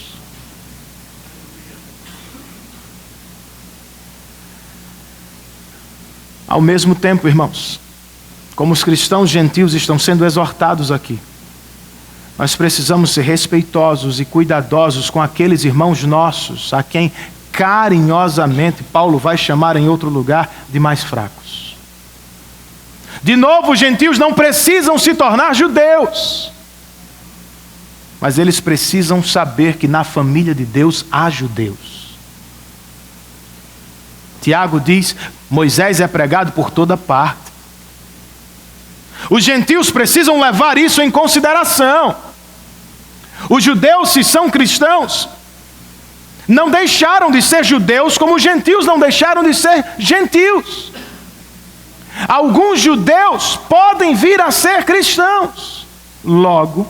Ao mesmo tempo, irmãos, como os cristãos gentios estão sendo exortados aqui, nós precisamos ser respeitosos e cuidadosos com aqueles irmãos nossos, a quem carinhosamente Paulo vai chamar em outro lugar de mais fracos. De novo, os gentios não precisam se tornar judeus, mas eles precisam saber que na família de Deus há judeus. Tiago diz, Moisés é pregado por toda parte. Os gentios precisam levar isso em consideração. Os judeus, se são cristãos, não deixaram de ser judeus como os gentios não deixaram de ser gentios. Alguns judeus podem vir a ser cristãos. Logo,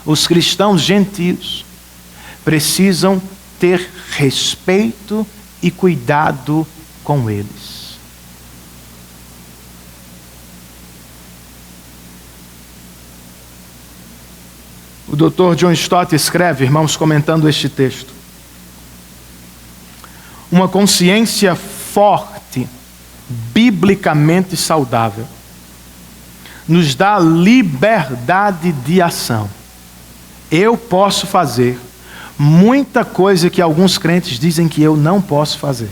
os cristãos gentios precisam ter respeito e cuidado com eles. O Dr. John Stott escreve, irmãos, comentando este texto: uma consciência forte, biblicamente saudável, nos dá liberdade de ação. Eu posso fazer muita coisa que alguns crentes dizem que eu não posso fazer.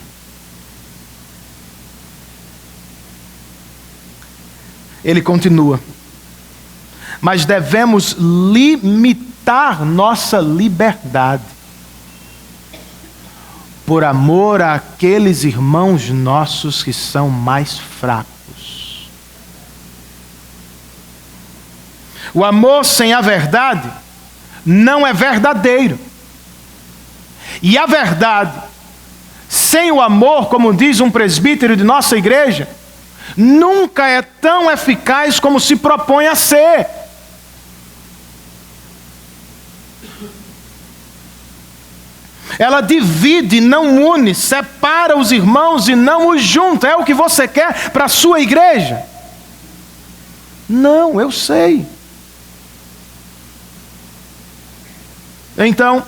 Ele continua: mas devemos limitar nossa liberdade por amor àqueles irmãos nossos que são mais fracos. O amor sem a verdade não é verdadeiro. E a verdade sem o amor, como diz um presbítero de nossa igreja, nunca é tão eficaz como se propõe a ser. Ela divide, não une, separa os irmãos e não os junta. É o que você quer para a sua igreja? Não, eu sei. Então,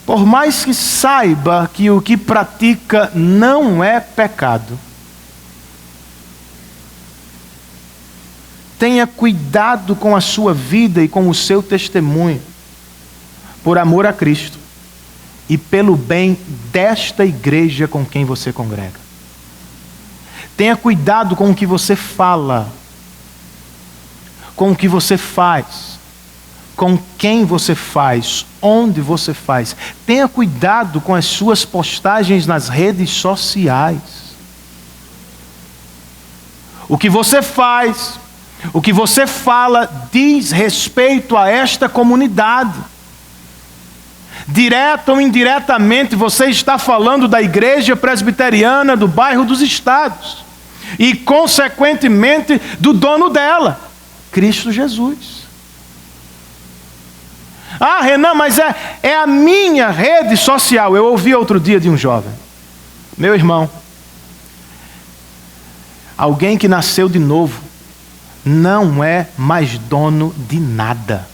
por mais que saiba que o que pratica não é pecado, tenha cuidado com a sua vida e com o seu testemunho, por amor a Cristo e pelo bem desta igreja com quem você congrega. Tenha cuidado com o que você fala, com o que você faz, com quem você faz, onde você faz. Tenha cuidado com as suas postagens nas redes sociais. O que você faz, o que você fala diz respeito a esta comunidade. Direta ou indiretamente você está falando da igreja presbiteriana do bairro dos Estados e consequentemente do dono dela, Cristo Jesus. Ah, Renan, mas é a minha rede social. Eu ouvi outro dia de um jovem: meu irmão, Alguém que nasceu de novo não é mais dono de nada.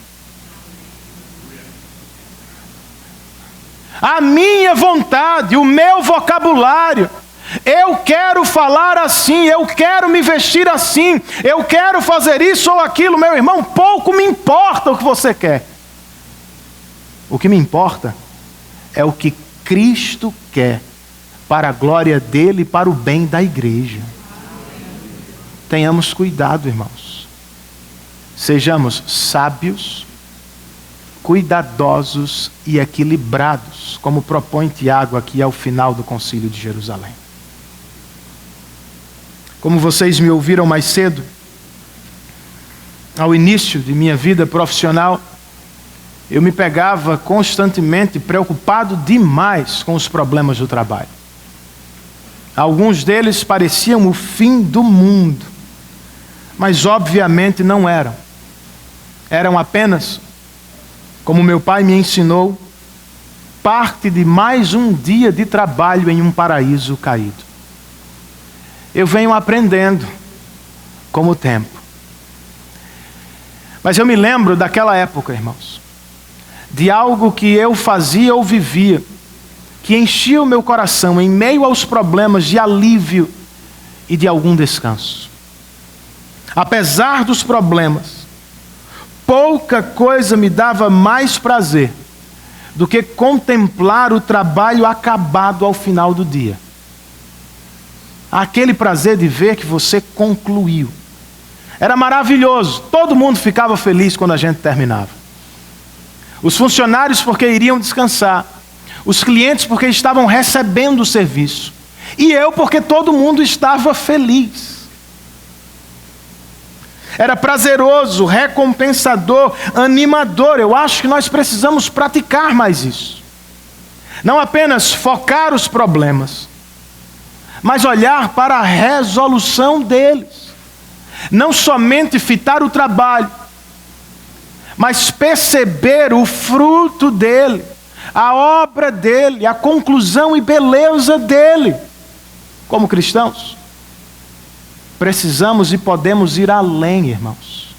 A minha vontade, o meu vocabulário, eu quero falar assim, eu quero me vestir assim, eu quero fazer isso ou aquilo, meu irmão, pouco me importa o que você quer. O que me importa é o que Cristo quer, para a glória dele e para o bem da igreja. Tenhamos cuidado, irmãos. Sejamos sábios, cuidadosos e equilibrados, como propõe Tiago aqui ao final do Concílio de Jerusalém. Como vocês me ouviram mais cedo, ao início de minha vida profissional, eu me pegava constantemente preocupado demais com os problemas do trabalho. Alguns deles pareciam o fim do mundo, mas obviamente não eram. Eram apenas, como meu pai me ensinou, parte de mais um dia de trabalho em um paraíso caído. Eu venho aprendendo com o tempo. Mas eu me lembro daquela época, irmãos, de algo que eu fazia ou vivia, que enchia o meu coração em meio aos problemas de alívio e de algum descanso. Apesar dos problemas, pouca coisa me dava mais prazer do que contemplar o trabalho acabado ao final do dia. Aquele prazer de ver que você concluiu. Era maravilhoso. Todo mundo ficava feliz quando a gente terminava. Os funcionários porque iriam descansar. Os clientes porque estavam recebendo o serviço. E eu porque todo mundo estava feliz. Era prazeroso, recompensador, animador. Eu acho que nós precisamos praticar mais isso. Não apenas focar os problemas, mas olhar para a resolução deles. Não somente fitar o trabalho, mas perceber o fruto dele, a obra dele, a conclusão e beleza dele. Como cristãos, precisamos e podemos ir além, irmãos.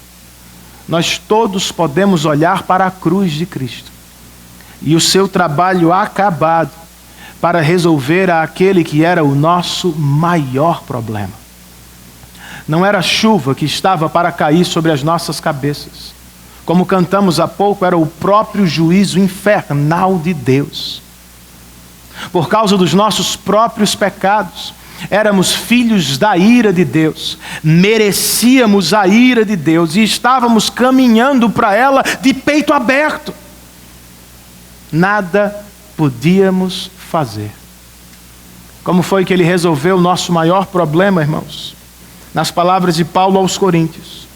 Nós todos podemos olhar para a cruz de Cristo e o seu trabalho acabado para resolver aquele que era o nosso maior problema. Não era a chuva que estava para cair sobre as nossas cabeças. Como cantamos há pouco, era o próprio juízo infernal de Deus. Por causa dos nossos próprios pecados, éramos filhos da ira de Deus, merecíamos a ira de Deus e estávamos caminhando para ela de peito aberto. Nada podíamos fazer. Como foi que ele resolveu o nosso maior problema, irmãos? Nas palavras de Paulo aos Coríntios: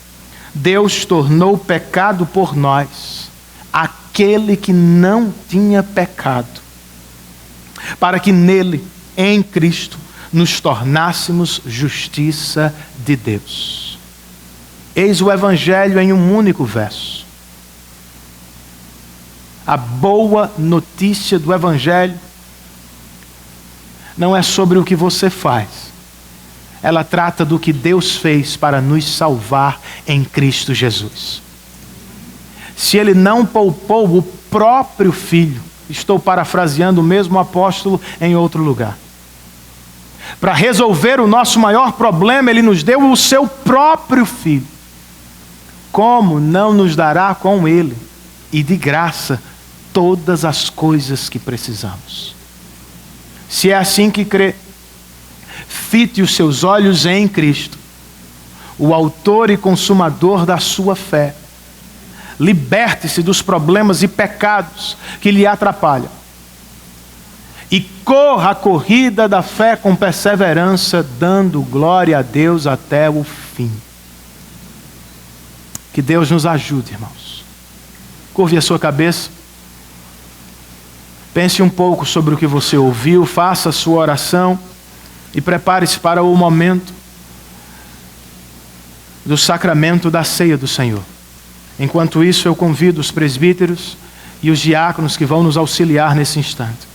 Deus tornou pecado por nós aquele que não tinha pecado, para que nele, em Cristo, nos tornássemos justiça de Deus. Eis o Evangelho em um único verso. A boa notícia do Evangelho não é sobre o que você faz. Ela trata do que Deus fez para nos salvar em Cristo Jesus. Se ele não poupou o próprio Filho, estou parafraseando o mesmo apóstolo em outro lugar. Para resolver o nosso maior problema, ele nos deu o seu próprio Filho. Como não nos dará com ele, e de graça, todas as coisas que precisamos? Se é assim que crê, fite os seus olhos em Cristo, o autor e consumador da sua fé. Liberte-se dos problemas e pecados que lhe atrapalham. E corra a corrida da fé com perseverança, dando glória a Deus até o fim. Que Deus nos ajude, irmãos. Curve a sua cabeça. Pense um pouco sobre o que você ouviu, faça a sua oração e prepare-se para o momento do sacramento da ceia do Senhor. Enquanto isso, eu convido os presbíteros e os diáconos que vão nos auxiliar nesse instante.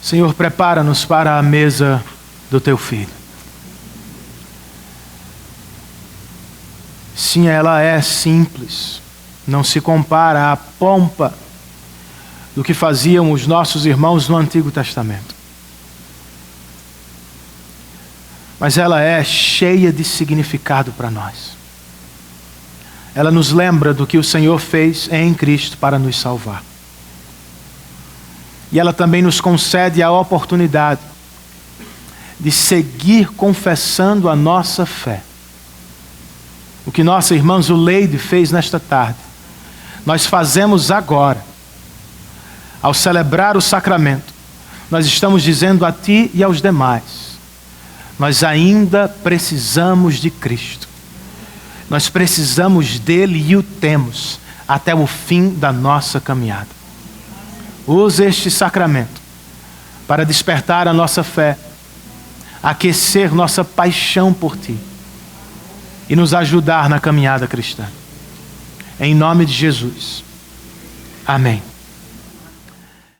Senhor, prepara-nos para a mesa do Teu Filho. Sim, ela é simples, não se compara à pompa do que faziam os nossos irmãos no Antigo Testamento. Mas ela é cheia de significado para nós. Ela nos lembra do que o Senhor fez em Cristo para nos salvar. E ela também nos concede a oportunidade de seguir confessando a nossa fé. O que nossa irmã Zuleide fez nesta tarde, nós fazemos agora. Ao celebrar o sacramento, nós estamos dizendo a ti e aos demais: nós ainda precisamos de Cristo. Nós precisamos dele e o temos até o fim da nossa caminhada. Use este sacramento para despertar a nossa fé, aquecer nossa paixão por ti e nos ajudar na caminhada cristã. Em nome de Jesus. Amém.